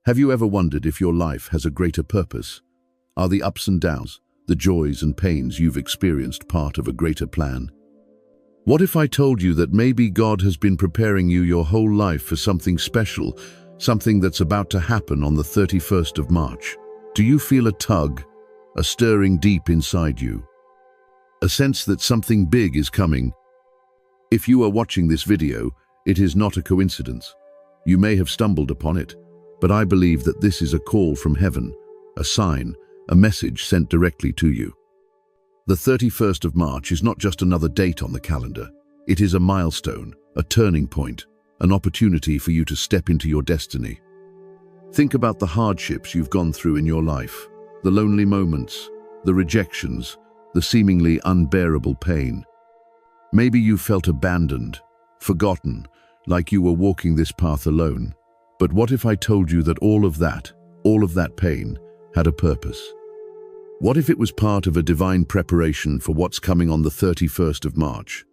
Have you ever wondered if your life has a greater purpose? Are the ups and downs, the joys and pains you've experienced part of a greater plan? What if I told you that maybe God has been preparing you your whole life for something special, something that's about to happen on the 31st of March? Do you feel a tug, a stirring deep inside you? A sense that something big is coming? If you are watching this video, it is not a coincidence. You may have stumbled upon it, but I believe that this is a call from heaven, a sign, a message sent directly to you. The 31st of March is not just another date on the calendar. It is a milestone, a turning point, an opportunity for you to step into your destiny. Think about the hardships you've gone through in your life, the lonely moments, the rejections, the seemingly unbearable pain. Maybe you felt abandoned, forgotten, like you were walking this path alone. But what if I told you that all of that pain, had a purpose? What if it was part of a divine preparation for what's coming on the 31st of March?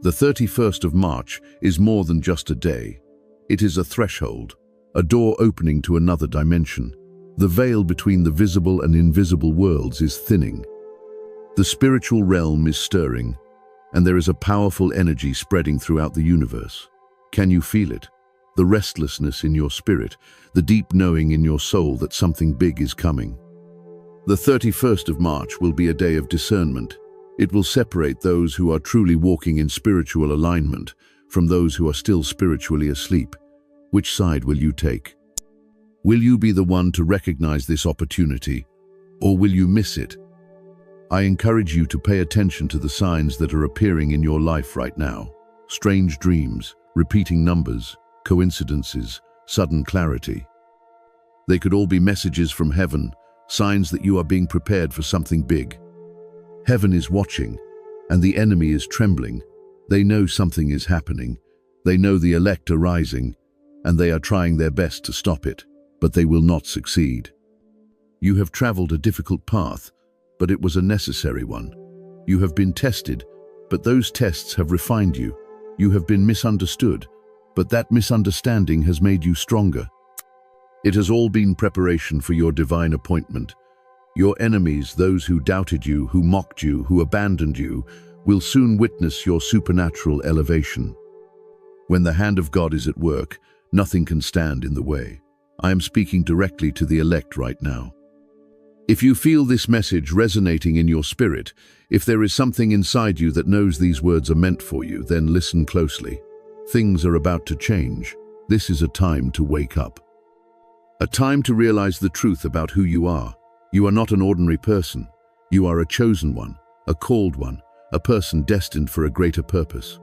The 31st of March is more than just a day. It is a threshold, a door opening to another dimension. The veil between the visible and invisible worlds is thinning. The spiritual realm is stirring, and there is a powerful energy spreading throughout the universe. Can you feel it? The restlessness in your spirit, the deep knowing in your soul that something big is coming. The 31st of March will be a day of discernment. It will separate those who are truly walking in spiritual alignment from those who are still spiritually asleep. Which side will you take? Will you be the one to recognize this opportunity, or will you miss it? I encourage you to pay attention to the signs that are appearing in your life right now. Strange dreams, repeating numbers, coincidences, sudden clarity. They could all be messages from heaven, signs that you are being prepared for something big. Heaven is watching, and the enemy is trembling. They know something is happening. They know the elect are rising, and they are trying their best to stop it, but they will not succeed. You have traveled a difficult path, but it was a necessary one. You have been tested, but those tests have refined you. You have been misunderstood, but that misunderstanding has made you stronger. It has all been preparation for your divine appointment. Your enemies, those who doubted you, who mocked you, who abandoned you, will soon witness your supernatural elevation. When the hand of God is at work, nothing can stand in the way. I am speaking directly to the elect right now. If you feel this message resonating in your spirit, if there is something inside you that knows these words are meant for you, then listen closely. Things are about to change. This is a time to wake up. A time to realize the truth about who you are. You are not an ordinary person. You are a chosen one, a called one, a person destined for a greater purpose.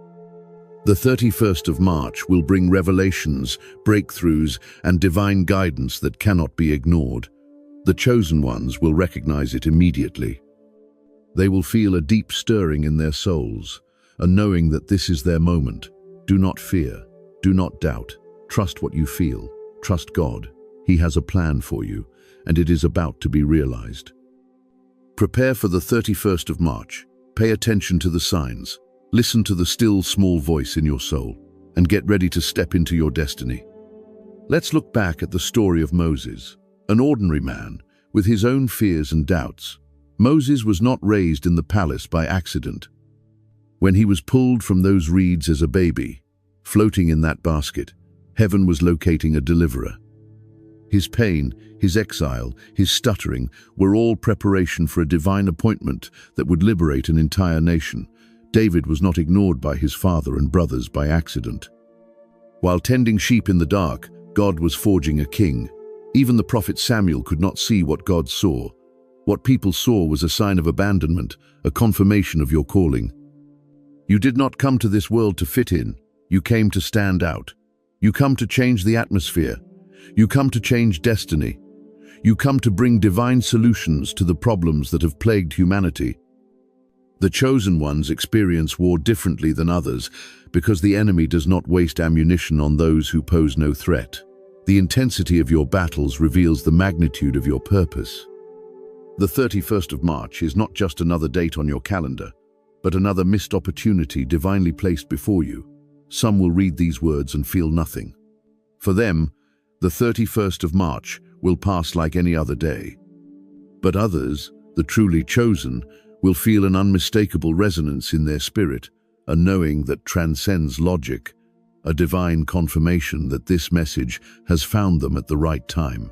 The 31st of March will bring revelations, breakthroughs, and divine guidance that cannot be ignored. The chosen ones will recognize it immediately. They will feel a deep stirring in their souls, a knowing that this is their moment. Do not fear. Do not doubt. Trust what you feel. Trust God. He has a plan for you, and it is about to be realized. Prepare for the 31st of March. Pay attention to the signs. Listen to the still small voice in your soul, and get ready to step into your destiny. Let's look back at the story of Moses, an ordinary man with his own fears and doubts. Moses was not raised in the palace by accident. When he was pulled from those reeds as a baby, floating in that basket, heaven was locating a deliverer. His pain, his exile, his stuttering were all preparation for a divine appointment that would liberate an entire nation. David was not ignored by his father and brothers by accident. While tending sheep in the dark, God was forging a king. Even the prophet Samuel could not see what God saw. What people saw was a sign of abandonment, a confirmation of your calling. You did not come to this world to fit in. You came to stand out. You come to change the atmosphere. You come to change destiny. You come to bring divine solutions to the problems that have plagued humanity. The chosen ones experience war differently than others because the enemy does not waste ammunition on those who pose no threat. The intensity of your battles reveals the magnitude of your purpose. The 31st of March is not just another date on your calendar, but another missed opportunity divinely placed before you. Some will read these words and feel nothing. For them, The 31st of March will pass like any other day. But others, the truly chosen, will feel an unmistakable resonance in their spirit, a knowing that transcends logic, a divine confirmation that this message has found them at the right time.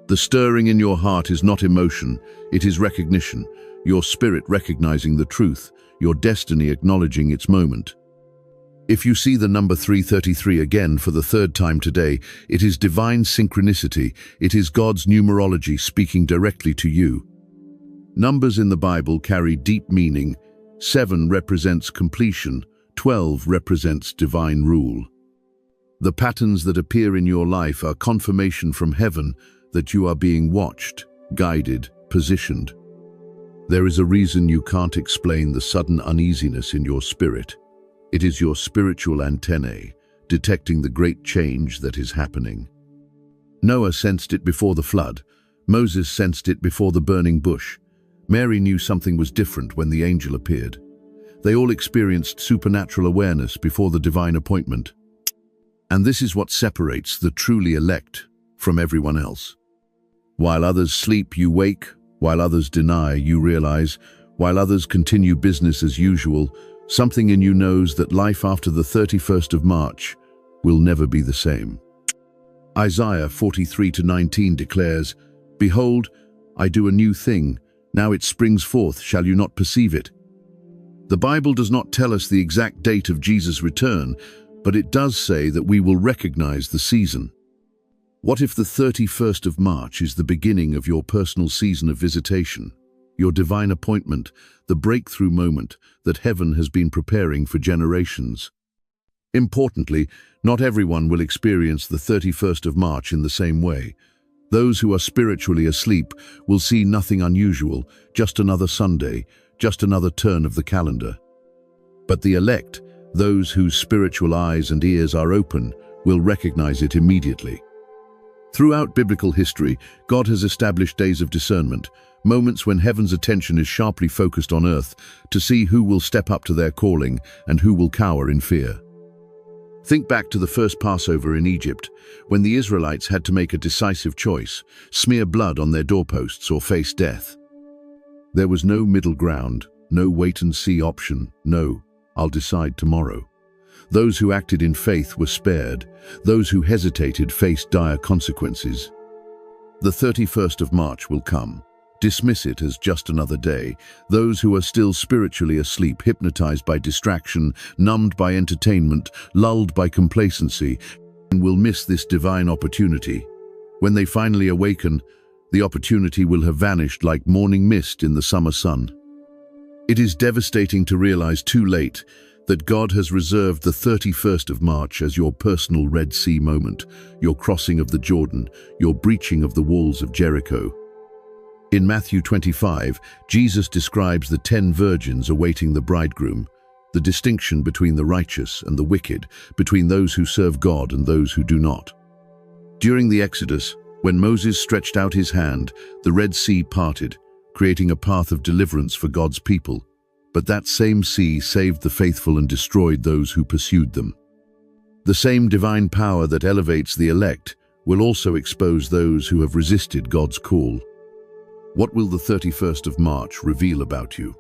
The stirring in your heart is not emotion, it is recognition, your spirit recognizing the truth, your destiny acknowledging its moment. If you see the number 333 again for the third time today, it is divine synchronicity, it is God's numerology speaking directly to you. Numbers in the Bible carry deep meaning. 7 represents completion, 12 represents divine rule. The patterns that appear in your life are confirmation from heaven that you are being watched, guided, positioned. There is a reason you can't explain the sudden uneasiness in your spirit. It is your spiritual antennae, detecting the great change that is happening. Noah sensed it before the flood. Moses sensed it before the burning bush. Mary knew something was different when the angel appeared. They all experienced supernatural awareness before the divine appointment. And this is what separates the truly elect from everyone else. While others sleep, you wake. While others deny, you realize. While others continue business as usual, something in you knows that life after the 31st of March will never be the same. Isaiah 43:19 declares, "Behold, I do a new thing. Now it springs forth, shall you not perceive it?" The Bible does not tell us the exact date of Jesus' return, but it does say that we will recognize the season. What if the 31st of March is the beginning of your personal season of visitation, your divine appointment, the breakthrough moment that heaven has been preparing for generations? Importantly, not everyone will experience the 31st of March in the same way. Those who are spiritually asleep will see nothing unusual, just another Sunday, just another turn of the calendar. But the elect, those whose spiritual eyes and ears are open, will recognize it immediately. Throughout biblical history, God has established days of discernment, moments when heaven's attention is sharply focused on earth to see who will step up to their calling and who will cower in fear. Think back to the first Passover in Egypt, when the Israelites had to make a decisive choice, smear blood on their doorposts or face death. There was no middle ground, no wait-and-see option, no, I'll decide tomorrow. Those who acted in faith were spared. Those who hesitated faced dire consequences. The 31st of March will come. Dismiss it as just another day. Those who are still spiritually asleep, hypnotized by distraction, numbed by entertainment, lulled by complacency, will miss this divine opportunity. When they finally awaken, the opportunity will have vanished like morning mist in the summer sun. It is devastating to realize too late that God has reserved the 31st of March as your personal Red Sea moment, your crossing of the Jordan, your breaching of the walls of Jericho. In Matthew 25, Jesus describes the 10 virgins awaiting the bridegroom, the distinction between the righteous and the wicked, between those who serve God and those who do not. During the Exodus, when Moses stretched out his hand, the Red Sea parted, creating a path of deliverance for God's people. But that same sea saved the faithful and destroyed those who pursued them. The same divine power that elevates the elect will also expose those who have resisted God's call. What will the 31st of March reveal about you?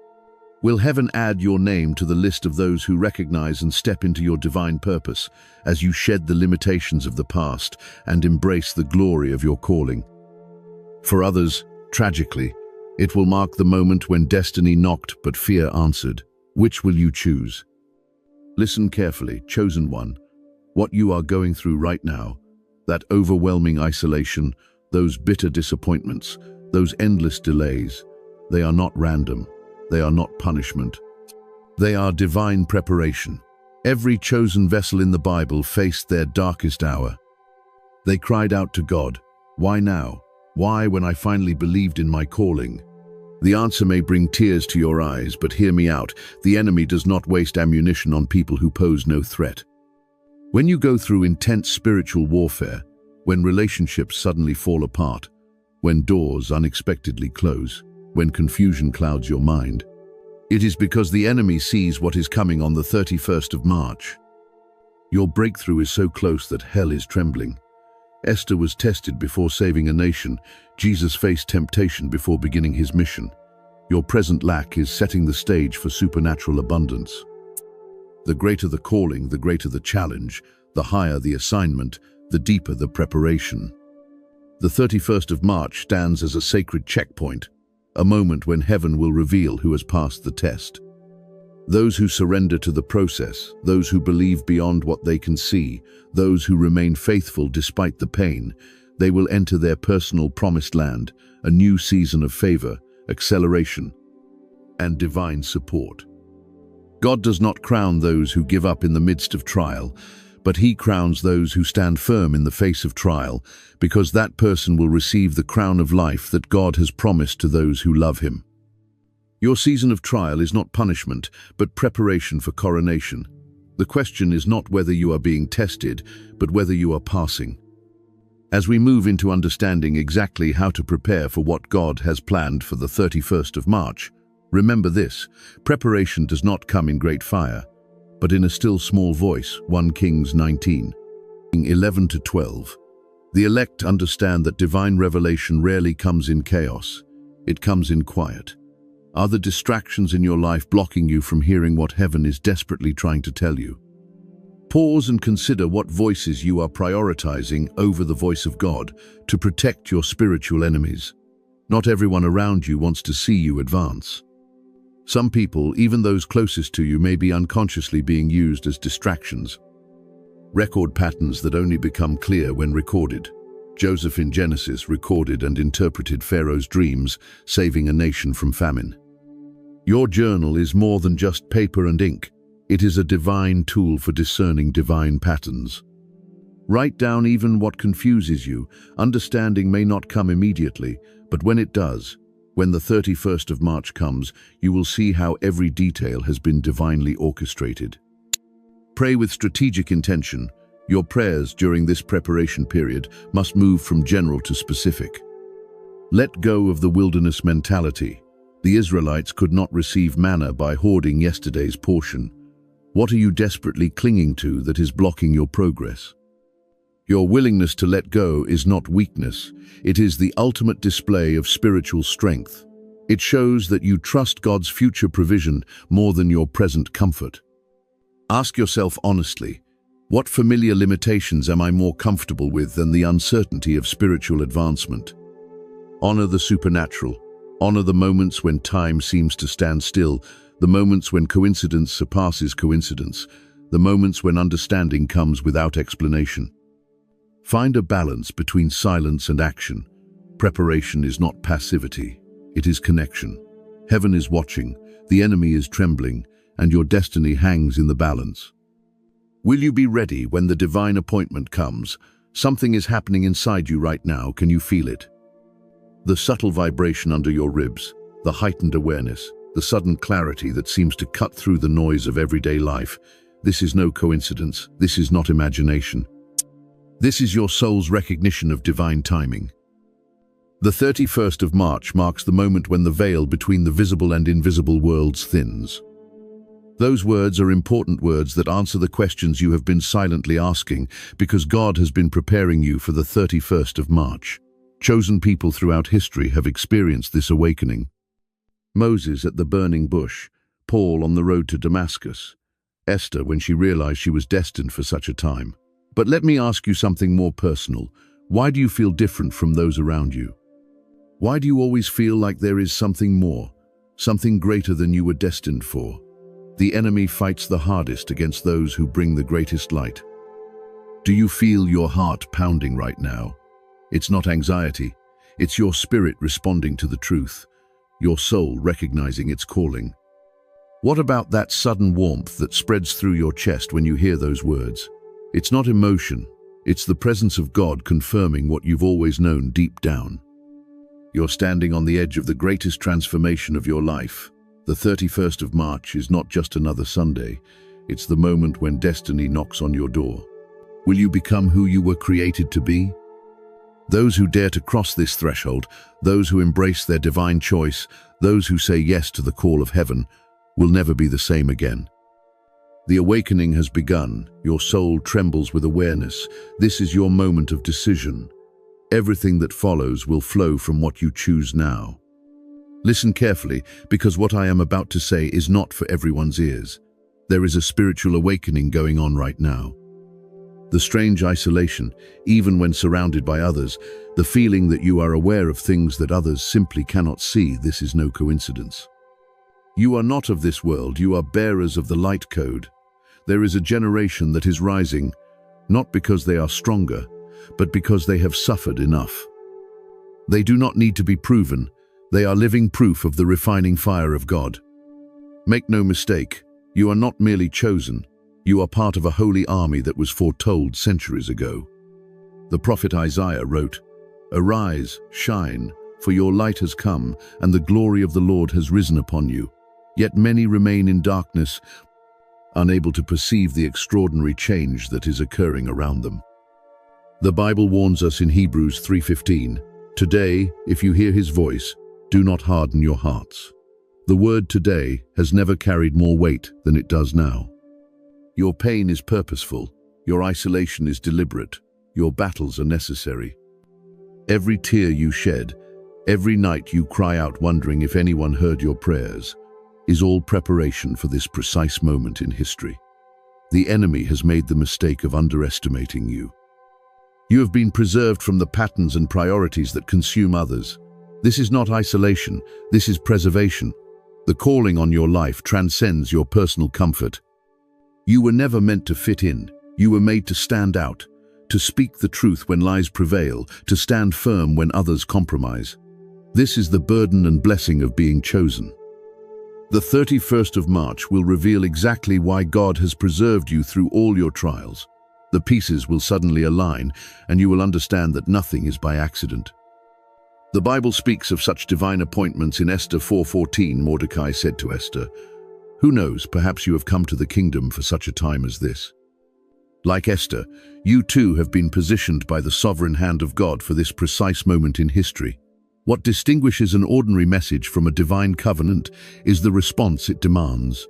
Will heaven add your name to the list of those who recognize and step into your divine purpose as you shed the limitations of the past and embrace the glory of your calling? For others, tragically, it will mark the moment when destiny knocked but fear answered. Which will you choose? Listen carefully, chosen one. What you are going through right now, that overwhelming isolation, those bitter disappointments, those endless delays, they are not random. They are not punishment. They are divine preparation. Every chosen vessel in the Bible faced their darkest hour. They cried out to God, "Why now? Why when I finally believed in my calling?" The answer may bring tears to your eyes, but hear me out. The enemy does not waste ammunition on people who pose no threat. When you go through intense spiritual warfare, when relationships suddenly fall apart, when doors unexpectedly close, when confusion clouds your mind, it is because the enemy sees what is coming on the 31st of March. Your breakthrough is so close that hell is trembling. Esther was tested before saving a nation. Jesus faced temptation before beginning his mission. Your present lack is setting the stage for supernatural abundance. The greater the calling, the greater the challenge, the higher the assignment, the deeper the preparation. The 31st of March stands as a sacred checkpoint, a moment when heaven will reveal who has passed the test. Those who surrender to the process, those who believe beyond what they can see, those who remain faithful despite the pain, they will enter their personal promised land, a new season of favor, acceleration, and divine support. God does not crown those who give up in the midst of trial, but he crowns those who stand firm in the face of trial, because that person will receive the crown of life that God has promised to those who love him. Your season of trial is not punishment, but preparation for coronation. The question is not whether you are being tested, but whether you are passing. As we move into understanding exactly how to prepare for what God has planned for the 31st of March, remember this: preparation does not come in great fire, but in a still small voice. 1 Kings 19, 11-12. The elect understand that divine revelation rarely comes in chaos. It comes in quiet. Are the distractions in your life blocking you from hearing what heaven is desperately trying to tell you? Pause and consider what voices you are prioritizing over the voice of God to protect your spiritual enemies. Not everyone around you wants to see you advance. Some people, even those closest to you, may be unconsciously being used as distractions. Record patterns that only become clear when recorded. Joseph in Genesis recorded and interpreted Pharaoh's dreams, saving a nation from famine. Your journal is more than just paper and ink. It is a divine tool for discerning divine patterns. Write down even what confuses you. Understanding may not come immediately, but when it does, when the 31st of March comes, you will see how every detail has been divinely orchestrated. Pray with strategic intention. Your prayers during this preparation period must move from general to specific. Let go of the wilderness mentality. The Israelites could not receive manna by hoarding yesterday's portion. What are you desperately clinging to that is blocking your progress? Your willingness to let go is not weakness. It is the ultimate display of spiritual strength. It shows that you trust God's future provision more than your present comfort. Ask yourself honestly, what familiar limitations am I more comfortable with than the uncertainty of spiritual advancement? Honor the supernatural. Honor the moments when time seems to stand still, the moments when coincidence surpasses coincidence, the moments when understanding comes without explanation. Find a balance between silence and action. Preparation is not passivity, it is connection. Heaven is watching, the enemy is trembling, and your destiny hangs in the balance. Will you be ready when the divine appointment comes? Something is happening inside you right now. Can you feel it? The subtle vibration under your ribs, the heightened awareness, the sudden clarity that seems to cut through the noise of everyday life. This is no coincidence. This is not imagination. This is your soul's recognition of divine timing. The 31st of March marks the moment when the veil between the visible and invisible worlds thins. Those words are important words that answer the questions you have been silently asking, because God has been preparing you for the 31st of March. Chosen people throughout history have experienced this awakening. Moses at the burning bush, Paul on the road to Damascus, Esther when she realized she was destined for such a time. But let me ask you something more personal. Why do you feel different from those around you? Why do you always feel like there is something more, something greater than you were destined for? The enemy fights the hardest against those who bring the greatest light. Do you feel your heart pounding right now? It's not anxiety, it's your spirit responding to the truth, your soul recognizing its calling. What about that sudden warmth that spreads through your chest when you hear those words? It's not emotion, it's the presence of God confirming what you've always known deep down. You're standing on the edge of the greatest transformation of your life. The 31st of March is not just another Sunday, it's the moment when destiny knocks on your door. Will you become who you were created to be? Those who dare to cross this threshold, those who embrace their divine choice, those who say yes to the call of heaven, will never be the same again. The awakening has begun. Your soul trembles with awareness. This is your moment of decision. Everything that follows will flow from what you choose now. Listen carefully, because what I am about to say is not for everyone's ears. There is a spiritual awakening going on right now. The strange isolation, even when surrounded by others, the feeling that you are aware of things that others simply cannot see, this is no coincidence. You are not of this world, you are bearers of the light code. There is a generation that is rising, not because they are stronger, but because they have suffered enough. They do not need to be proven. They are living proof of the refining fire of God. Make no mistake, you are not merely chosen. You are part of a holy army that was foretold centuries ago. The prophet Isaiah wrote, "Arise, shine, for your light has come, and the glory of the Lord has risen upon you." Yet many remain in darkness, unable to perceive the extraordinary change that is occurring around them. The Bible warns us in Hebrews 3:15, "Today, if you hear his voice, do not harden your hearts." The word today has never carried more weight than it does now. Your pain is purposeful, your isolation is deliberate, your battles are necessary. Every tear you shed, every night you cry out wondering if anyone heard your prayers, is all preparation for this precise moment in history. The enemy has made the mistake of underestimating you. You have been preserved from the patterns and priorities that consume others. This is not isolation, this is preservation. The calling on your life transcends your personal comfort. You were never meant to fit in. You were made to stand out, to speak the truth when lies prevail, to stand firm when others compromise. This is the burden and blessing of being chosen. The 31st of March will reveal exactly why God has preserved you through all your trials. The pieces will suddenly align, and you will understand that nothing is by accident. The Bible speaks of such divine appointments in Esther 4:14. Mordecai said to Esther, "Who knows, perhaps you have come to the kingdom for such a time as this." Like Esther, you too have been positioned by the sovereign hand of God for this precise moment in history. What distinguishes an ordinary message from a divine covenant is the response it demands.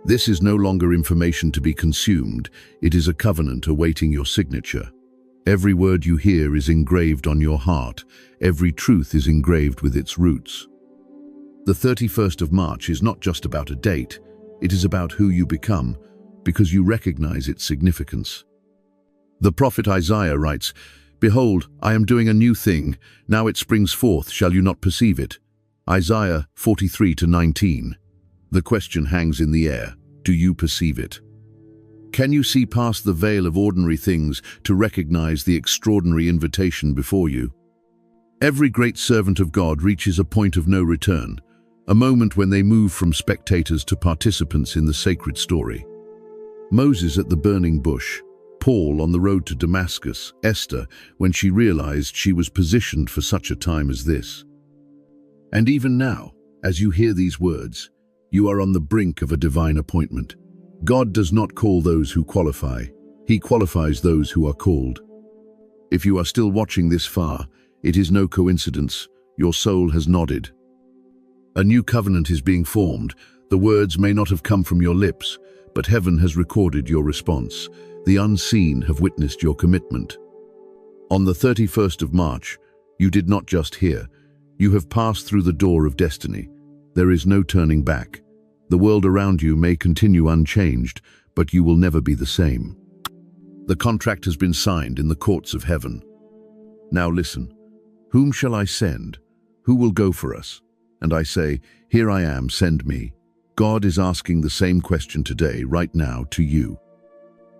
This is no longer information to be consumed, it is a covenant awaiting your signature. Every word you hear is engraved on your heart, every truth is engraved with its roots. The 31st of March is not just about a date, it is about who you become, because you recognize its significance. The prophet Isaiah writes, "Behold, I am doing a new thing, now it springs forth, shall you not perceive it?" Isaiah 43:19. The question hangs in the air, do you perceive it? Can you see past the veil of ordinary things to recognize the extraordinary invitation before you? Every great servant of God reaches a point of no return, a moment when they move from spectators to participants in the sacred story. Moses at the burning bush, Paul on the road to Damascus, Esther when she realized she was positioned for such a time as this. And even now, as you hear these words, you are on the brink of a divine appointment. God does not call those who qualify, He qualifies those who are called. If you are still watching this far, it is no coincidence, your soul has nodded. A new covenant is being formed. The words may not have come from your lips, but heaven has recorded your response. The unseen have witnessed your commitment. On the 31st of March, you did not just hear, you have passed through the door of destiny. There is no turning back. The world around you may continue unchanged, but you will never be the same. The contract has been signed in the courts of heaven. Now listen, whom shall I send? Who will go for us? And I say, here I am, send me. God is asking the same question today, right now, to you.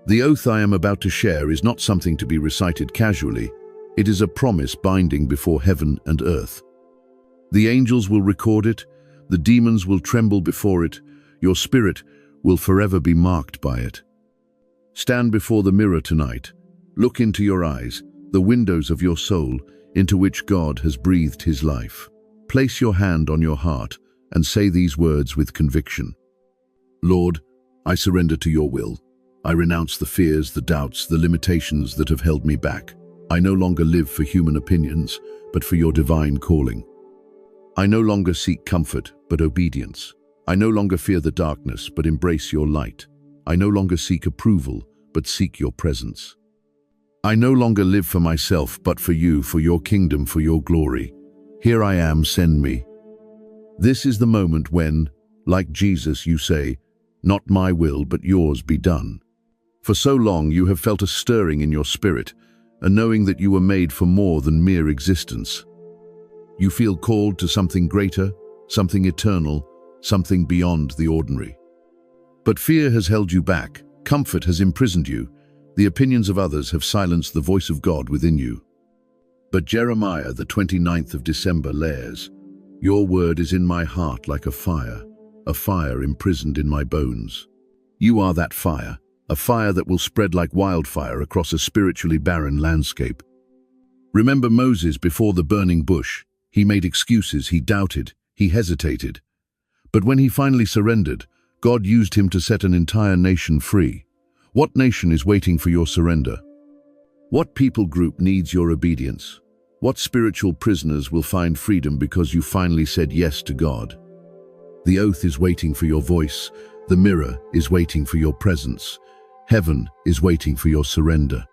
The oath I am about to share is not something to be recited casually. It is a promise binding before heaven and earth. The angels will record it, the demons will tremble before it, your spirit will forever be marked by it. Stand before the mirror tonight. Look into your eyes, the windows of your soul, into which God has breathed His life. Place your hand on your heart and say these words with conviction. Lord, I surrender to your will. I renounce the fears, the doubts, the limitations that have held me back. I no longer live for human opinions, but for your divine calling. I no longer seek comfort, but obedience. I no longer fear the darkness, but embrace your light. I no longer seek approval, but seek your presence. I no longer live for myself, but for you, for your kingdom, for your glory. Here I am, send me. This is the moment when, like Jesus, you say, "Not my will, but yours be done." For so long you have felt a stirring in your spirit, a knowing that you were made for more than mere existence. You feel called to something greater, something eternal, something beyond the ordinary. But fear has held you back, comfort has imprisoned you, the opinions of others have silenced the voice of God within you. But Jeremiah, the 29th of December, lays, "Your word is in my heart like a fire imprisoned in my bones." You are that fire, a fire that will spread like wildfire across a spiritually barren landscape. Remember Moses before the burning bush. He made excuses, he doubted, he hesitated. But when he finally surrendered, God used him to set an entire nation free. What nation is waiting for your surrender? What people group needs your obedience? What spiritual prisoners will find freedom because you finally said yes to God? The oath is waiting for your voice. The mirror is waiting for your presence. Heaven is waiting for your surrender.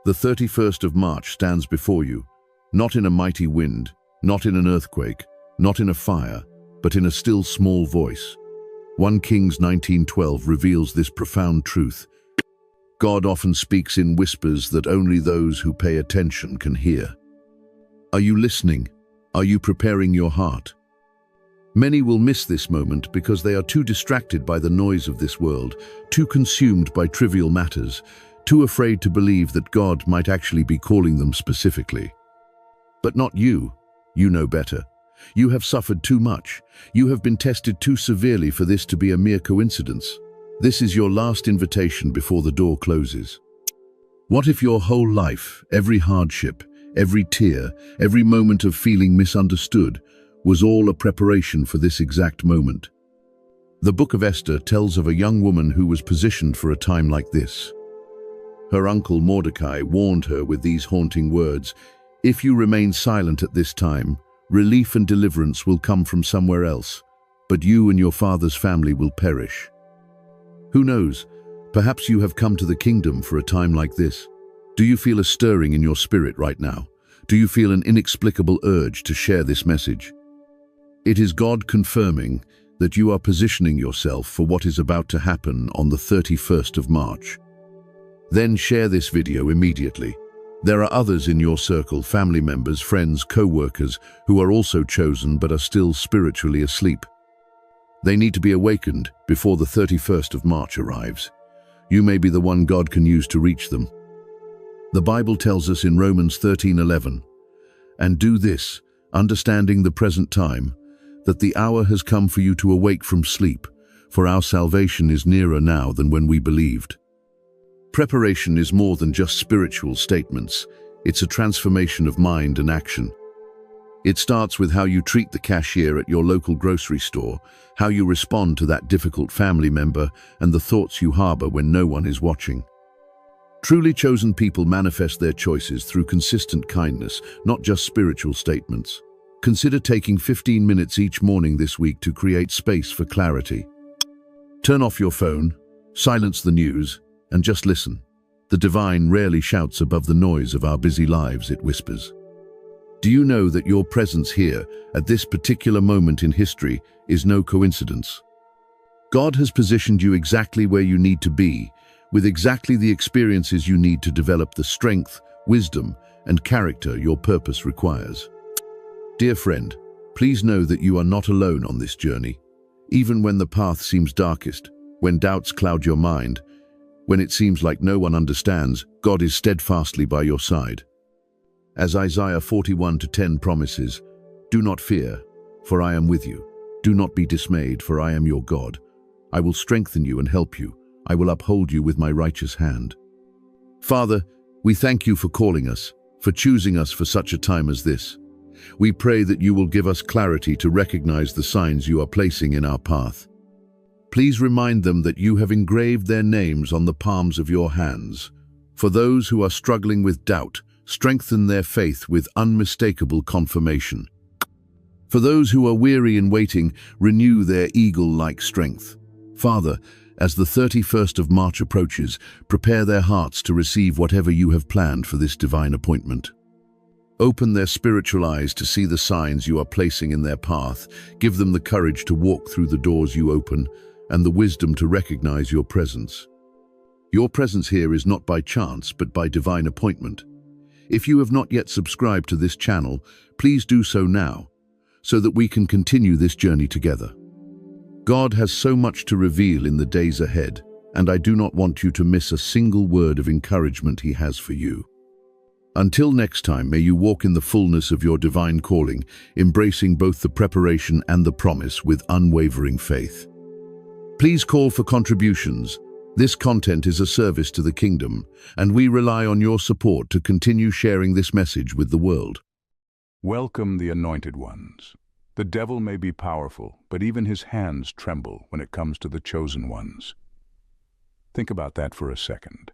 The 31st of March stands before you, not in a mighty wind, not in an earthquake, not in a fire, but in a still small voice. 1 Kings 19:12 reveals this profound truth. God often speaks in whispers that only those who pay attention can hear. Are you listening? Are you preparing your heart? Many will miss this moment because they are too distracted by the noise of this world, too consumed by trivial matters, too afraid to believe that God might actually be calling them specifically. But not you. You know better. You have suffered too much. You have been tested too severely for this to be a mere coincidence. This is your last invitation before the door closes. What if your whole life, every hardship, every tear, every moment of feeling misunderstood, was all a preparation for this exact moment? The Book of Esther tells of a young woman who was positioned for a time like this. Her uncle Mordecai warned her with these haunting words, "If you remain silent at this time, relief and deliverance will come from somewhere else, but you and your father's family will perish." Who knows? Perhaps you have come to the kingdom for a time like this. Do you feel a stirring in your spirit right now? Do you feel an inexplicable urge to share this message? It is God confirming that you are positioning yourself for what is about to happen on the 31st of March. Then share this video immediately. There are others in your circle, family members, friends, co-workers, who are also chosen but are still spiritually asleep. They need to be awakened before the 31st of March arrives. You may be the one God can use to reach them. The Bible tells us in Romans 13:11, "And do this, understanding the present time, that the hour has come for you to awake from sleep, for our salvation is nearer now than when we believed." Preparation is more than just spiritual statements. It's a transformation of mind and action. It starts with how you treat the cashier at your local grocery store, how you respond to that difficult family member, and the thoughts you harbor when no one is watching. Truly chosen people manifest their choices through consistent kindness, not just spiritual statements. Consider taking 15 minutes each morning this week to create space for clarity. Turn off your phone, silence the news, and just listen. The divine rarely shouts above the noise of our busy lives, it whispers. Do you know that your presence here, at this particular moment in history, is no coincidence? God has positioned you exactly where you need to be, with exactly the experiences you need to develop the strength, wisdom, and character your purpose requires. Dear friend, please know that you are not alone on this journey. Even when the path seems darkest, when doubts cloud your mind, when it seems like no one understands, God is steadfastly by your side. As Isaiah 41:10 promises, "Do not fear, for I am with you. Do not be dismayed, for I am your God. I will strengthen you and help you. I will uphold you with my righteous hand." Father, we thank you for calling us, for choosing us for such a time as this. We pray that you will give us clarity to recognize the signs you are placing in our path. Please remind them that you have engraved their names on the palms of your hands. For those who are struggling with doubt, strengthen their faith with unmistakable confirmation. For those who are weary in waiting, renew their eagle-like strength. Father, As the 31st of March approaches, prepare their hearts to receive whatever you have planned for this divine appointment. Open their spiritual eyes to see the signs you are placing in their path. Give them the courage to walk through the doors you open and the wisdom to recognize your presence. Your presence here is not by chance, but by divine appointment. If you have not yet subscribed to this channel, please do so now, so that we can continue this journey together. God has so much to reveal in the days ahead, and I do not want you to miss a single word of encouragement He has for you. Until next time, may you walk in the fullness of your divine calling, embracing both the preparation and the promise with unwavering faith. Please call for contributions. This content is a service to the kingdom, and we rely on your support to continue sharing this message with the world. Welcome the anointed ones. The devil may be powerful, but even his hands tremble when it comes to the chosen ones. Think about that for a second.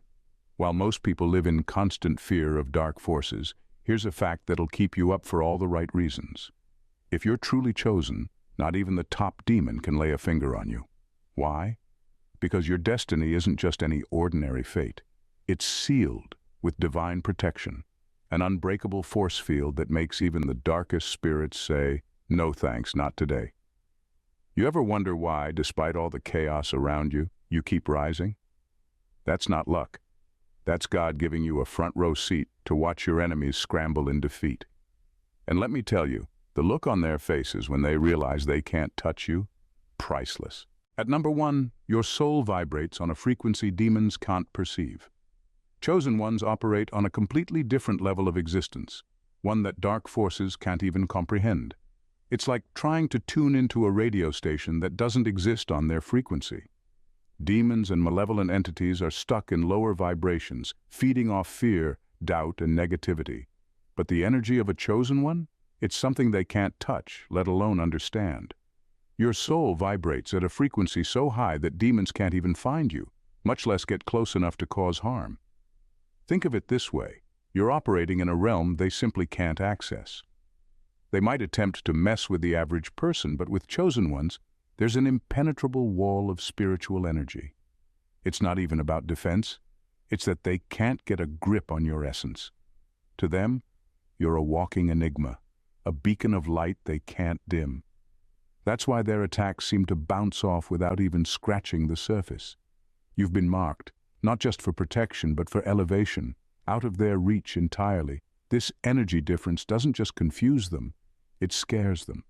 While most people live in constant fear of dark forces, here's a fact that'll keep you up for all the right reasons. If you're truly chosen, not even the top demon can lay a finger on you. Why? Because your destiny isn't just any ordinary fate. It's sealed with divine protection, an unbreakable force field that makes even the darkest spirits say, "No thanks, not today." You ever wonder why, despite all the chaos around you, you keep rising? That's not luck. That's God giving you a front row seat to watch your enemies scramble in defeat. And let me tell you, the look on their faces when they realize they can't touch you, priceless. At number 1, your soul vibrates on a frequency demons can't perceive. Chosen ones operate on a completely different level of existence, one that dark forces can't even comprehend. It's like trying to tune into a radio station that doesn't exist on their frequency. Demons and malevolent entities are stuck in lower vibrations, feeding off fear, doubt, and negativity. But the energy of a chosen one? It's something they can't touch, let alone understand. Your soul vibrates at a frequency so high that demons can't even find you, much less get close enough to cause harm. Think of it this way: you're operating in a realm they simply can't access. They might attempt to mess with the average person, but with chosen ones, there's an impenetrable wall of spiritual energy. It's not even about defense. It's that they can't get a grip on your essence. To them, you're a walking enigma, a beacon of light they can't dim. That's why their attacks seem to bounce off without even scratching the surface. You've been marked, not just for protection, but for elevation, out of their reach entirely. This energy difference doesn't just confuse them, it scares them.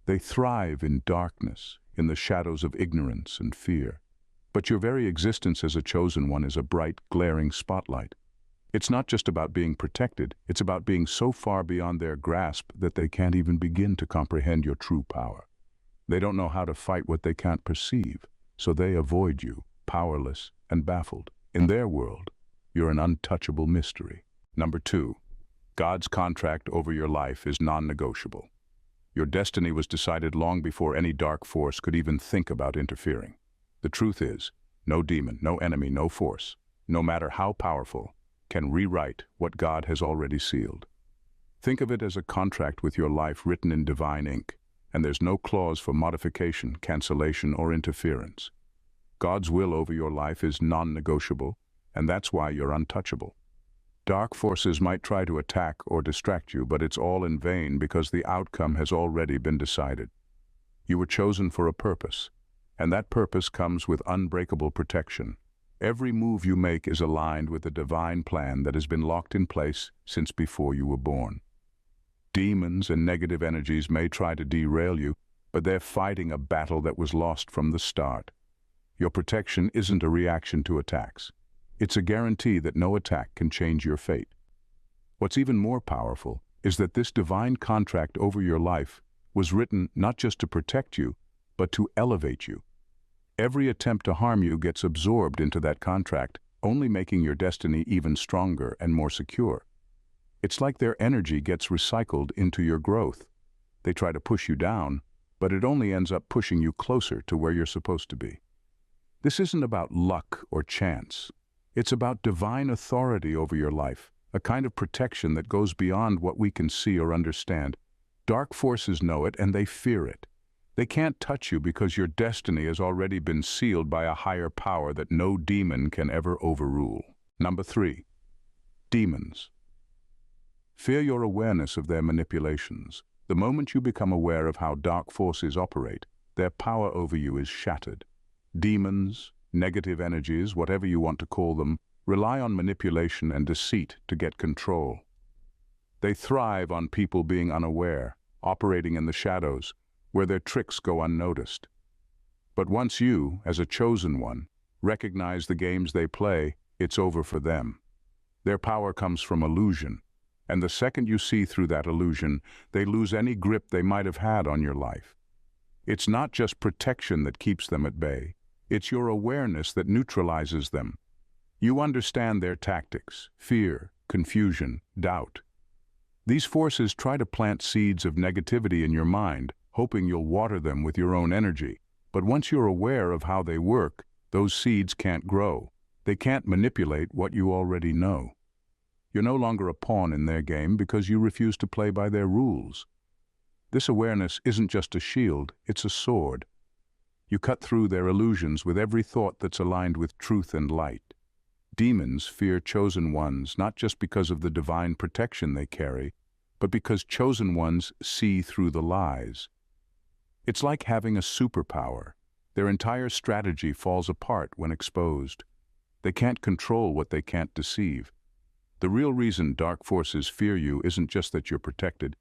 They thrive in darkness, in the shadows of ignorance and fear. But your very existence as a chosen one is a bright, glaring spotlight. It's not just about being protected, it's about being so far beyond their grasp that they can't even begin to comprehend your true power. They don't know how to fight what they can't perceive, so they avoid you, powerless and baffled. In their world, you're an untouchable mystery. Number 2, God's contract over your life is non-negotiable. Your destiny was decided long before any dark force could even think about interfering. The truth is, no demon, no enemy, no force, no matter how powerful, can rewrite what God has already sealed. Think of it as a contract with your life written in divine ink, and there's no clause for modification, cancellation, or interference. God's will over your life is non-negotiable, and that's why you're untouchable. Dark forces might try to attack or distract you, but it's all in vain because the outcome has already been decided. You were chosen for a purpose, and that purpose comes with unbreakable protection. Every move you make is aligned with the divine plan that has been locked in place since before you were born. Demons and negative energies may try to derail you, but they're fighting a battle that was lost from the start. Your protection isn't a reaction to attacks. It's a guarantee that no attack can change your fate. What's even more powerful is that this divine contract over your life was written not just to protect you, but to elevate you. Every attempt to harm you gets absorbed into that contract, only making your destiny even stronger and more secure. It's like their energy gets recycled into your growth. They try to push you down, but it only ends up pushing you closer to where you're supposed to be. This isn't about luck or chance. It's about divine authority over your life, a kind of protection that goes beyond what we can see or understand. Dark forces know it and they fear it. They can't touch you because your destiny has already been sealed by a higher power that no demon can ever overrule. Number 3. Demons. Fear your awareness of their manipulations. The moment you become aware of how dark forces operate, their power over you is shattered. Demons, negative energies, whatever you want to call them, rely on manipulation and deceit to get control. They thrive on people being unaware, operating in the shadows, where their tricks go unnoticed. But once you, as a chosen one, recognize the games they play, it's over for them. Their power comes from illusion, and the second you see through that illusion, they lose any grip they might have had on your life. It's not just protection that keeps them at bay, it's your awareness that neutralizes them. You understand their tactics: fear, confusion, doubt. These forces try to plant seeds of negativity in your mind, hoping you'll water them with your own energy. But once you're aware of how they work, those seeds can't grow. They can't manipulate what you already know. You're no longer a pawn in their game because you refuse to play by their rules. This awareness isn't just a shield, it's a sword. You cut through their illusions with every thought that's aligned with truth and light. Demons fear chosen ones not just because of the divine protection they carry, but because chosen ones see through the lies. It's like having a superpower. Their entire strategy falls apart when exposed. They can't control what they can't deceive. The real reason dark forces fear you isn't just that you're protected.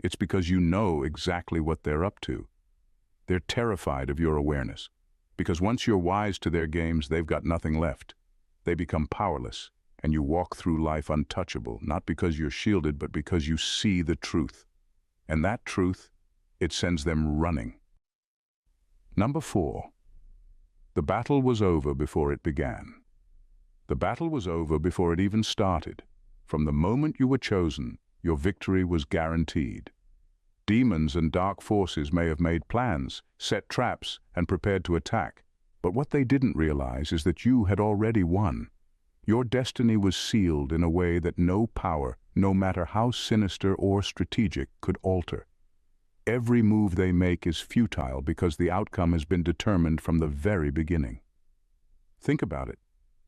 It's because you know exactly what they're up to. They're terrified of your awareness, because once you're wise to their games, they've got nothing left. They become powerless, and you walk through life untouchable, not because you're shielded, but because you see the truth. And that truth, it sends them running. Number 4. The battle was over before it began. The battle was over before it even started. From the moment you were chosen, your victory was guaranteed. Demons and dark forces may have made plans, set traps, and prepared to attack, but what they didn't realize is that you had already won. Your destiny was sealed in a way that no power, no matter how sinister or strategic, could alter. Every move they make is futile because the outcome has been determined from the very beginning. Think about it.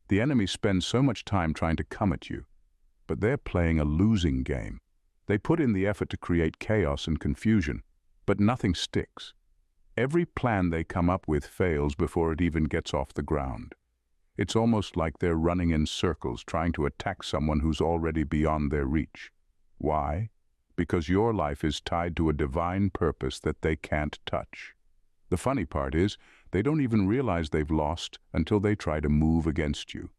The enemy spends so much time trying to come at you, but they're playing a losing game. They put in the effort to create chaos and confusion, but nothing sticks. Every plan they come up with fails before it even gets off the ground. It's almost like they're running in circles trying to attack someone who's already beyond their reach. Why? Because your life is tied to a divine purpose that they can't touch. The funny part is, they don't even realize they've lost until they try to move against you.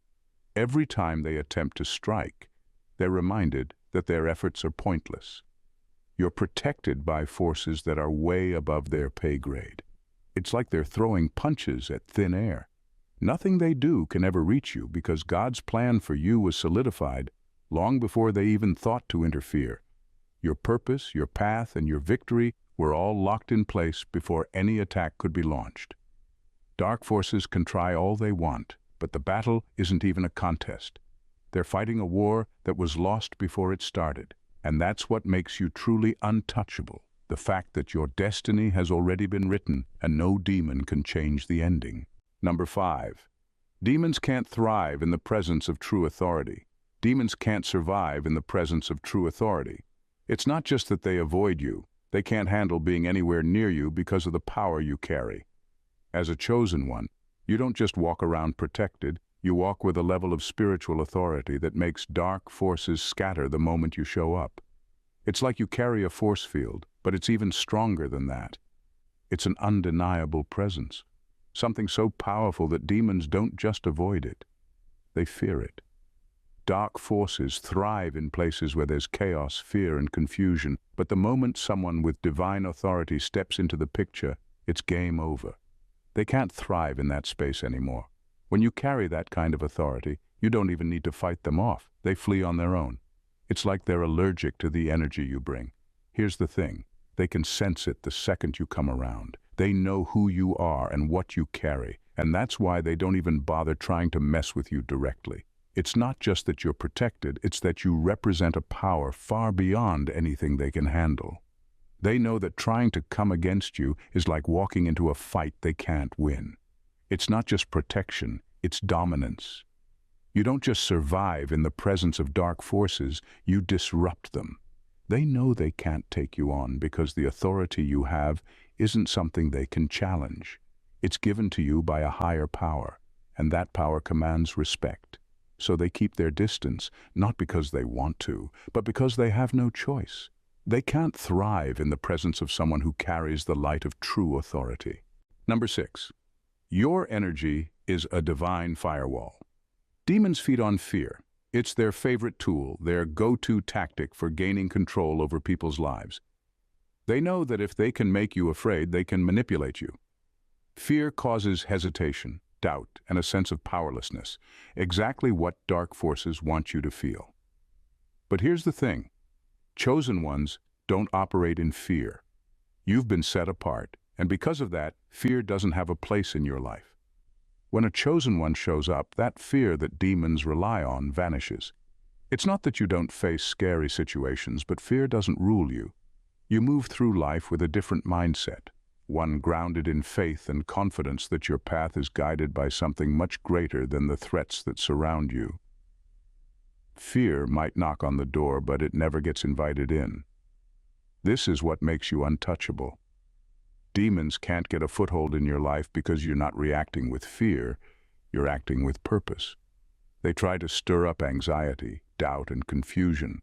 Every time they attempt to strike, they're reminded that their efforts are pointless. You're protected by forces that are way above their pay grade. It's like they're throwing punches at thin air. Nothing they do can ever reach you because God's plan for you was solidified long before they even thought to interfere. Your purpose, your path, and your victory were all locked in place before any attack could be launched. Dark forces can try all they want, but the battle isn't even a contest. They're fighting a war that was lost before it started, and that's what makes you truly untouchable. The fact that your destiny has already been written and no demon can change the ending. Number 5. Demons can't thrive in the presence of true authority. Demons can't survive in the presence of true authority. It's not just that they avoid you. They can't handle being anywhere near you because of the power you carry. As a chosen one, you don't just walk around protected, you walk with a level of spiritual authority that makes dark forces scatter the moment you show up. It's like you carry a force field, but it's even stronger than that. It's an undeniable presence, something so powerful that demons don't just avoid it, they fear it. Dark forces thrive in places where there's chaos, fear, and confusion, but the moment someone with divine authority steps into the picture, it's game over. They can't thrive in that space anymore. When you carry that kind of authority, you don't even need to fight them off. They flee on their own. It's like they're allergic to the energy you bring. Here's the thing. They can sense it the second you come around. They know who you are and what you carry, and that's why they don't even bother trying to mess with you directly. It's not just that you're protected, it's that you represent a power far beyond anything they can handle. They know that trying to come against you is like walking into a fight they can't win. It's not just protection, it's dominance. You don't just survive in the presence of dark forces, you disrupt them. They know they can't take you on because the authority you have isn't something they can challenge. It's given to you by a higher power, and that power commands respect. So they keep their distance, not because they want to, but because they have no choice. They can't thrive in the presence of someone who carries the light of true authority. Number 6. Your energy is a divine firewall. Demons feed on fear. It's their favorite tool, their go-to tactic for gaining control over people's lives. They know that if they can make you afraid, they can manipulate you. Fear causes hesitation, doubt, and a sense of powerlessness, exactly what dark forces want you to feel. But here's the thing. Chosen ones don't operate in fear. You've been set apart, and because of that, fear doesn't have a place in your life. When a chosen one shows up, that fear that demons rely on vanishes. It's not that you don't face scary situations, but fear doesn't rule you. You move through life with a different mindset, one grounded in faith and confidence that your path is guided by something much greater than the threats that surround you. Fear might knock on the door, but it never gets invited in. This is what makes you untouchable. Demons can't get a foothold in your life because you're not reacting with fear, you're acting with purpose. They try to stir up anxiety, doubt, and confusion.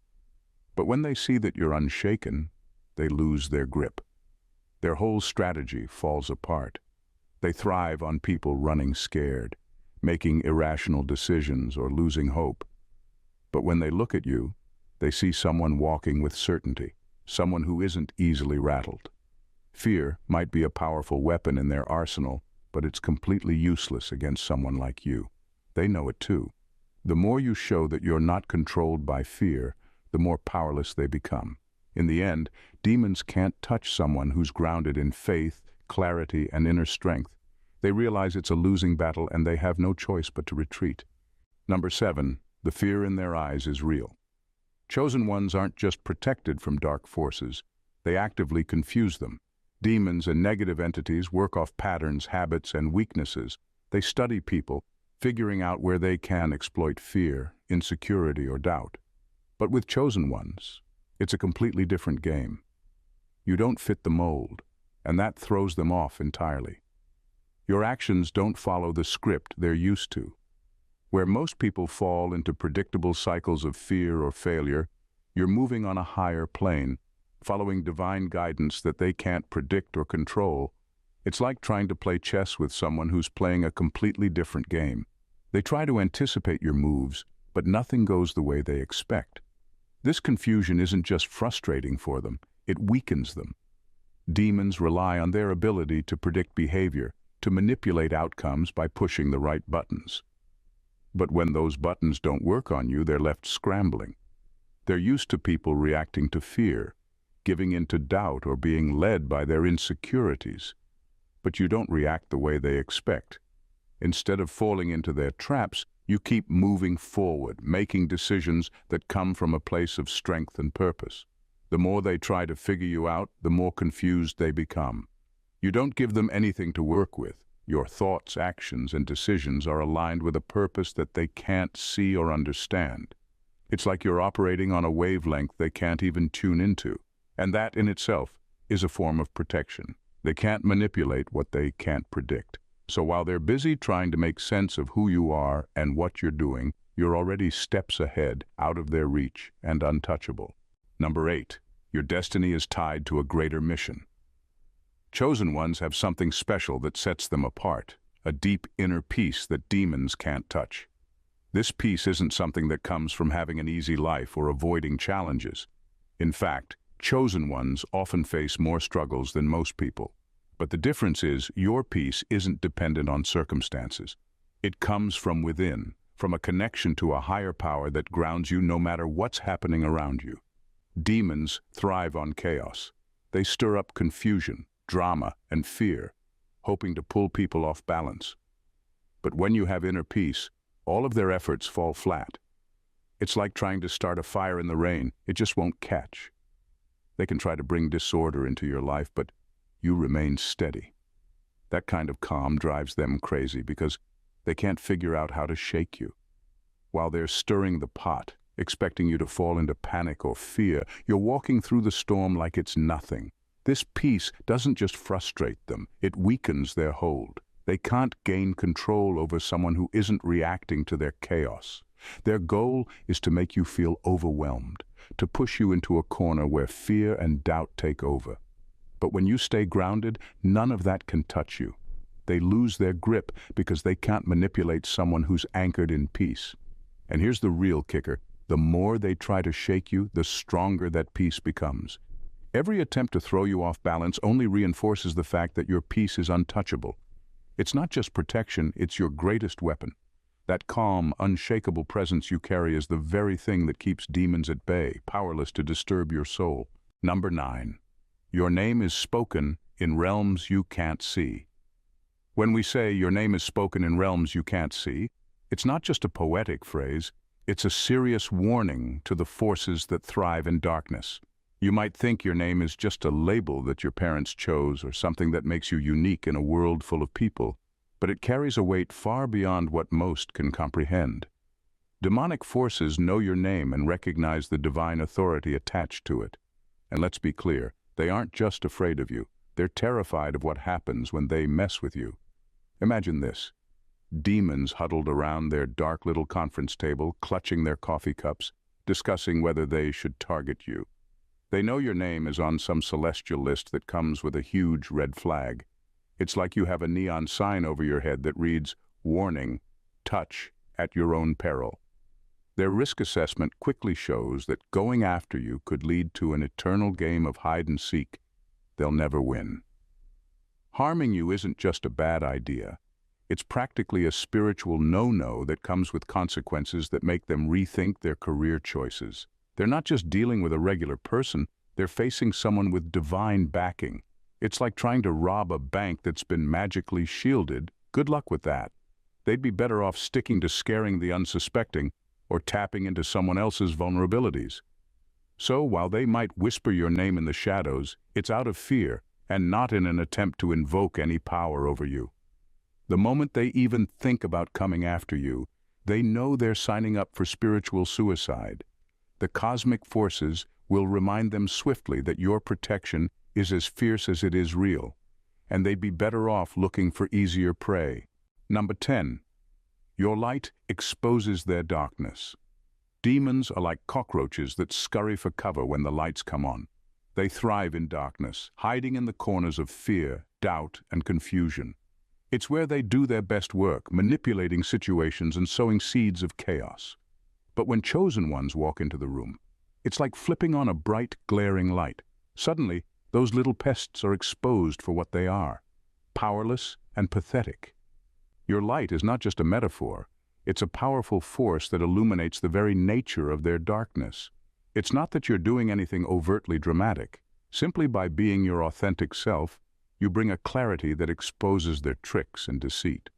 But when they see that you're unshaken, they lose their grip. Their whole strategy falls apart. They thrive on people running scared, making irrational decisions, or losing hope. But when they look at you, they see someone walking with certainty, someone who isn't easily rattled. Fear might be a powerful weapon in their arsenal, but it's completely useless against someone like you. They know it too. The more you show that you're not controlled by fear, the more powerless they become. In the end, demons can't touch someone who's grounded in faith, clarity, and inner strength. They realize it's a losing battle and they have no choice but to retreat. Number 7, the fear in their eyes is real. Chosen ones aren't just protected from dark forces, they actively confuse them. Demons and negative entities work off patterns, habits, and weaknesses. They study people, figuring out where they can exploit fear, insecurity, or doubt. But with chosen ones, it's a completely different game. You don't fit the mold, and that throws them off entirely. Your actions don't follow the script they're used to. Where most people fall into predictable cycles of fear or failure, you're moving on a higher plane, following divine guidance that they can't predict or control. It's like trying to play chess with someone who's playing a completely different game. They try to anticipate your moves, but nothing goes the way they expect. This confusion isn't just frustrating for them, it weakens them. Demons rely on their ability to predict behavior, to manipulate outcomes by pushing the right buttons. But when those buttons don't work on you, they're left scrambling. They're used to people reacting to fear, giving in to doubt, or being led by their insecurities. But you don't react the way they expect. Instead of falling into their traps, you keep moving forward, making decisions that come from a place of strength and purpose. The more they try to figure you out, the more confused they become. You don't give them anything to work with. Your thoughts, actions, and decisions are aligned with a purpose that they can't see or understand. It's like you're operating on a wavelength they can't even tune into. And that in itself is a form of protection. They can't manipulate what they can't predict. So while they're busy trying to make sense of who you are and what you're doing, you're already steps ahead, out of their reach, and untouchable. Number 8, your destiny is tied to a greater mission. Chosen ones have something special that sets them apart, a deep inner peace that demons can't touch. This peace isn't something that comes from having an easy life or avoiding challenges. In fact, chosen ones often face more struggles than most people. But the difference is, your peace isn't dependent on circumstances. It comes from within, from a connection to a higher power that grounds you no matter what's happening around you. Demons thrive on chaos. They stir up confusion, drama, and fear, hoping to pull people off balance. But when you have inner peace, all of their efforts fall flat. It's like trying to start a fire in the rain. It just won't catch. They can try to bring disorder into your life, but you remain steady. That kind of calm drives them crazy because they can't figure out how to shake you. While they're stirring the pot, expecting you to fall into panic or fear, you're walking through the storm like it's nothing. This peace doesn't just frustrate them, it weakens their hold. They can't gain control over someone who isn't reacting to their chaos. Their goal is to make you feel overwhelmed, to push you into a corner where fear and doubt take over. But when you stay grounded, none of that can touch you. They lose their grip because they can't manipulate someone who's anchored in peace. And here's the real kicker. The more they try to shake you, the stronger that peace becomes. Every attempt to throw you off balance only reinforces the fact that your peace is untouchable. It's not just protection, it's your greatest weapon. That calm, unshakable presence you carry is the very thing that keeps demons at bay, powerless to disturb your soul. Number 9. Your name is spoken in realms you can't see. When we say your name is spoken in realms you can't see, it's not just a poetic phrase, it's a serious warning to the forces that thrive in darkness. You might think your name is just a label that your parents chose or something that makes you unique in a world full of people, but it carries a weight far beyond what most can comprehend. Demonic forces know your name and recognize the divine authority attached to it. And let's be clear, they aren't just afraid of you, they're terrified of what happens when they mess with you. Imagine this. Demons huddled around their dark little conference table, clutching their coffee cups, discussing whether they should target you. They know your name is on some celestial list that comes with a huge red flag. It's like you have a neon sign over your head that reads, "Warning, touch at your own peril." Their risk assessment quickly shows that going after you could lead to an eternal game of hide and seek. They'll never win. Harming you isn't just a bad idea. It's practically a spiritual no-no that comes with consequences that make them rethink their career choices. They're not just dealing with a regular person, they're facing someone with divine backing. It's like trying to rob a bank that's been magically shielded. Good luck with that. They'd be better off sticking to scaring the unsuspecting or tapping into someone else's vulnerabilities. So while they might whisper your name in the shadows, it's out of fear and not in an attempt to invoke any power over you. The moment they even think about coming after you, they know they're signing up for spiritual suicide. The cosmic forces will remind them swiftly that your protection is as fierce as it is real, and they'd be better off looking for easier prey. Number 10. Your light exposes their darkness. Demons are like cockroaches that scurry for cover when the lights come on. They thrive in darkness, hiding in the corners of fear, doubt, and confusion. It's where they do their best work, manipulating situations and sowing seeds of chaos. But when chosen ones walk into the room, it's like flipping on a bright, glaring light. Suddenly, those little pests are exposed for what they are, powerless and pathetic. Your light is not just a metaphor, it's a powerful force that illuminates the very nature of their darkness. It's not that you're doing anything overtly dramatic. Simply by being your authentic self, you bring a clarity that exposes their tricks and deceit.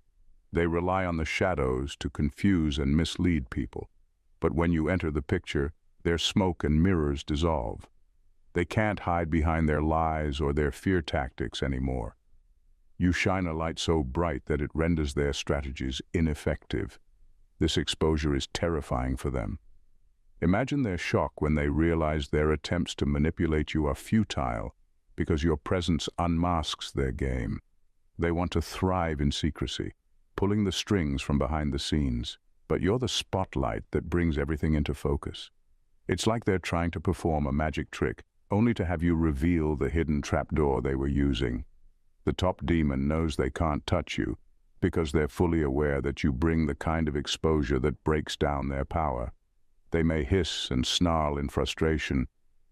They rely on the shadows to confuse and mislead people. But when you enter the picture, their smoke and mirrors dissolve. They can't hide behind their lies or their fear tactics anymore. You shine a light so bright that it renders their strategies ineffective. This exposure is terrifying for them. Imagine their shock when they realize their attempts to manipulate you are futile because your presence unmasks their game. They want to thrive in secrecy, pulling the strings from behind the scenes. But you're the spotlight that brings everything into focus. It's like they're trying to perform a magic trick, only to have you reveal the hidden trapdoor they were using. The top demon knows they can't touch you, because they're fully aware that you bring the kind of exposure that breaks down their power. They may hiss and snarl in frustration,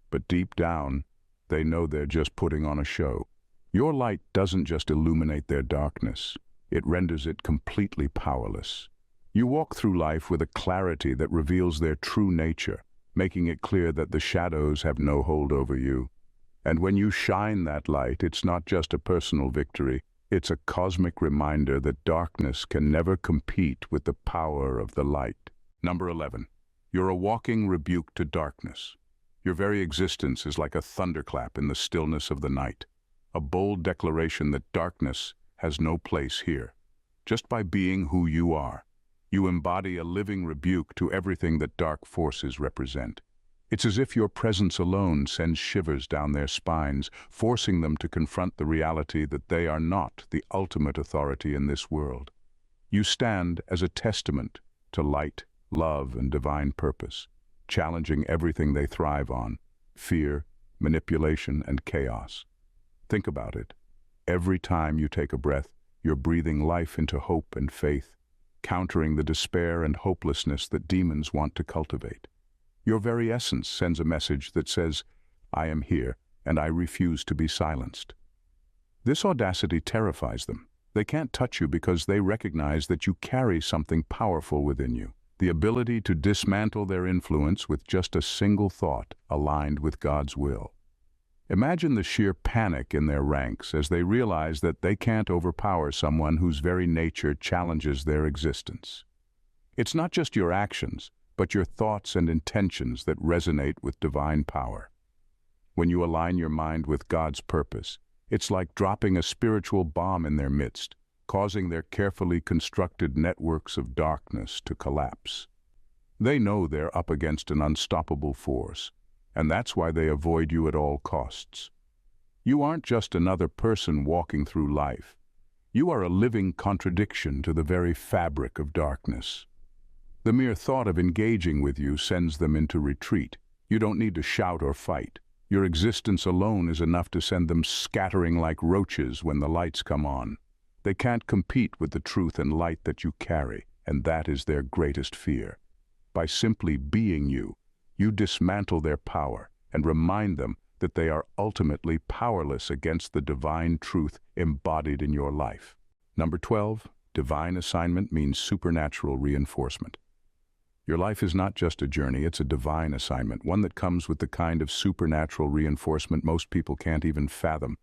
but deep down, they know they're just putting on a show. Your light doesn't just illuminate their darkness, it renders it completely powerless. You walk through life with a clarity that reveals their true nature, making it clear that the shadows have no hold over you. And when you shine that light, it's not just a personal victory, it's a cosmic reminder that darkness can never compete with the power of the light. Number 11. You're a walking rebuke to darkness. Your very existence is like a thunderclap in the stillness of the night, a bold declaration that darkness has no place here. Just by being who you are, you embody a living rebuke to everything that dark forces represent. It's as if your presence alone sends shivers down their spines, forcing them to confront the reality that they are not the ultimate authority in this world. You stand as a testament to light, love, and divine purpose, challenging everything they thrive on: fear, manipulation, and chaos. Think about it. Every time you take a breath, you're breathing life into hope and faith, countering the despair and hopelessness that demons want to cultivate. Your very essence sends a message that says, "I am here, and I refuse to be silenced." This audacity terrifies them. They can't touch you because they recognize that you carry something powerful within you, the ability to dismantle their influence with just a single thought aligned with God's will. Imagine the sheer panic in their ranks as they realize that they can't overpower someone whose very nature challenges their existence. It's not just your actions, but your thoughts and intentions that resonate with divine power. When you align your mind with God's purpose, it's like dropping a spiritual bomb in their midst, causing their carefully constructed networks of darkness to collapse. They know they're up against an unstoppable force, and that's why they avoid you at all costs. You aren't just another person walking through life. You are a living contradiction to the very fabric of darkness. The mere thought of engaging with you sends them into retreat. You don't need to shout or fight. Your existence alone is enough to send them scattering like roaches when the lights come on. They can't compete with the truth and light that you carry, and that is their greatest fear. By simply being you, you dismantle their power and remind them that they are ultimately powerless against the divine truth embodied in your life. Number 12, divine assignment means supernatural reinforcement. Your life is not just a journey, it's a divine assignment, one that comes with the kind of supernatural reinforcement most people can't even fathom.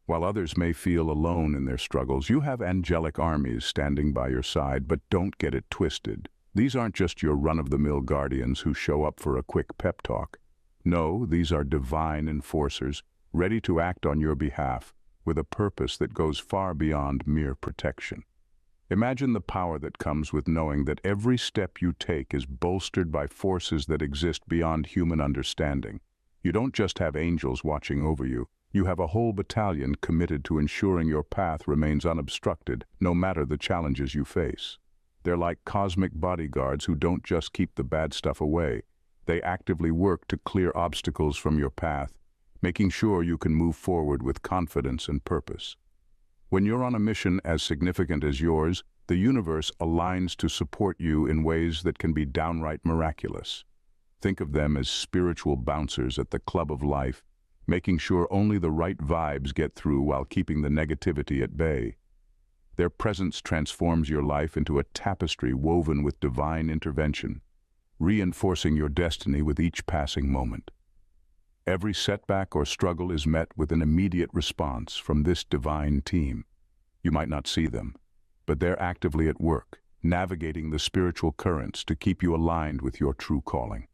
While others may feel alone in their struggles, you have angelic armies standing by your side, but don't get it twisted. These aren't just your run-of-the-mill guardians who show up for a quick pep talk. No, these are divine enforcers, ready to act on your behalf, with a purpose that goes far beyond mere protection. Imagine the power that comes with knowing that every step you take is bolstered by forces that exist beyond human understanding. You don't just have angels watching over you, you have a whole battalion committed to ensuring your path remains unobstructed, no matter the challenges you face. They're like cosmic bodyguards who don't just keep the bad stuff away. They actively work to clear obstacles from your path, making sure you can move forward with confidence and purpose. When you're on a mission as significant as yours, the universe aligns to support you in ways that can be downright miraculous. Think of them as spiritual bouncers at the club of life, making sure only the right vibes get through while keeping the negativity at bay. Their presence transforms your life into a tapestry woven with divine intervention, reinforcing your destiny with each passing moment. Every setback or struggle is met with an immediate response from this divine team. You might not see them, but they're actively at work, navigating the spiritual currents to keep you aligned with your true calling.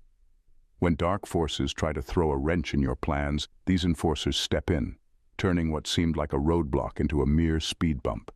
When dark forces try to throw a wrench in your plans, these enforcers step in, turning what seemed like a roadblock into a mere speed bump.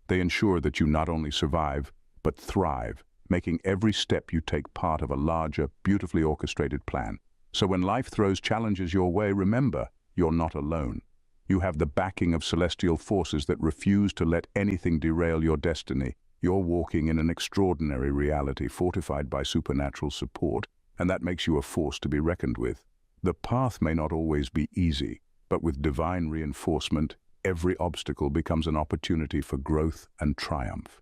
They ensure that you not only survive, but thrive, making every step you take part of a larger, beautifully orchestrated plan. So when life throws challenges your way, remember, you're not alone. You have the backing of celestial forces that refuse to let anything derail your destiny. You're walking in an extraordinary reality fortified by supernatural support, and that makes you a force to be reckoned with. The path may not always be easy, but with divine reinforcement, every obstacle becomes an opportunity for growth and triumph.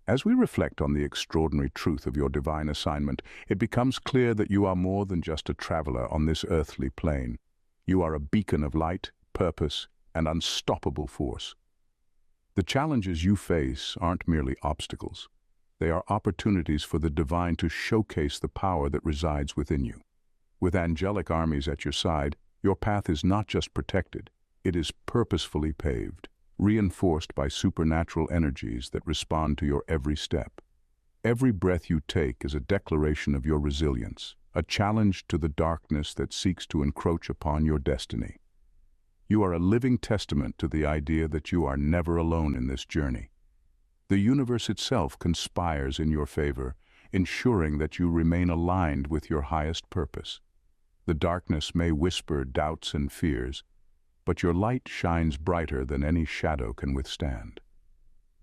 As we reflect on the extraordinary truth of your divine assignment, it becomes clear that you are more than just a traveler on this earthly plane. You are a beacon of light, purpose, and unstoppable force. The challenges you face aren't merely obstacles. They are opportunities for the divine to showcase the power that resides within you. With angelic armies at your side, your path is not just protected, it is purposefully paved, reinforced by supernatural energies that respond to your every step. Every breath you take is a declaration of your resilience, a challenge to the darkness that seeks to encroach upon your destiny. You are a living testament to the idea that you are never alone in this journey. The universe itself conspires in your favor, ensuring that you remain aligned with your highest purpose. The darkness may whisper doubts and fears, but your light shines brighter than any shadow can withstand.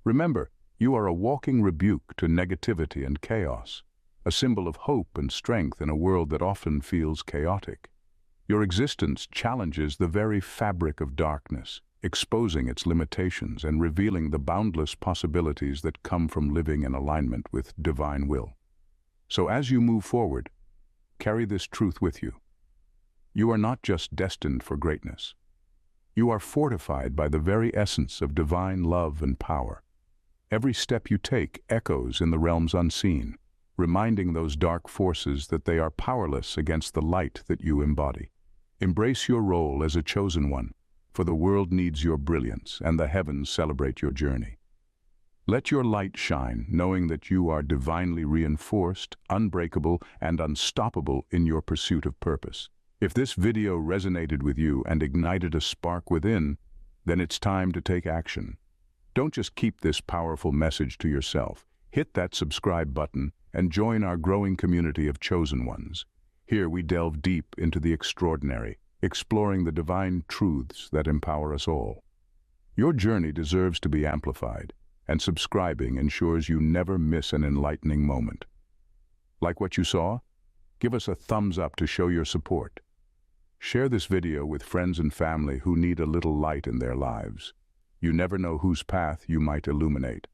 Remember, you are a walking rebuke to negativity and chaos, a symbol of hope and strength in a world that often feels chaotic. Your existence challenges the very fabric of darkness, exposing its limitations and revealing the boundless possibilities that come from living in alignment with divine will. So as you move forward, carry this truth with you. You are not just destined for greatness. You are fortified by the very essence of divine love and power. Every step you take echoes in the realms unseen, reminding those dark forces that they are powerless against the light that you embody. Embrace your role as a chosen one, for the world needs your brilliance and the heavens celebrate your journey. Let your light shine, knowing that you are divinely reinforced, unbreakable, and unstoppable in your pursuit of purpose. If this video resonated with you and ignited a spark within, then it's time to take action. Don't just keep this powerful message to yourself. Hit that subscribe button and join our growing community of chosen ones. Here we delve deep into the extraordinary, exploring the divine truths that empower us all. Your journey deserves to be amplified, and subscribing ensures you never miss an enlightening moment. Like what you saw? Give us a thumbs up to show your support. Share this video with friends and family who need a little light in their lives. You never know whose path you might illuminate.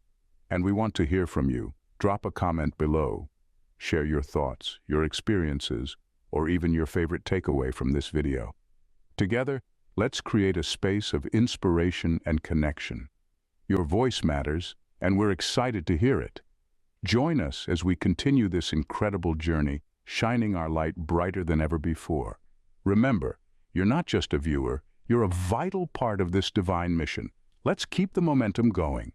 And we want to hear from you. Drop a comment below. Share your thoughts, your experiences, or even your favorite takeaway from this video. Together, let's create a space of inspiration and connection. Your voice matters, and we're excited to hear it. Join us as we continue this incredible journey, shining our light brighter than ever before. Remember, you're not just a viewer, you're a vital part of this divine mission. Let's keep the momentum going.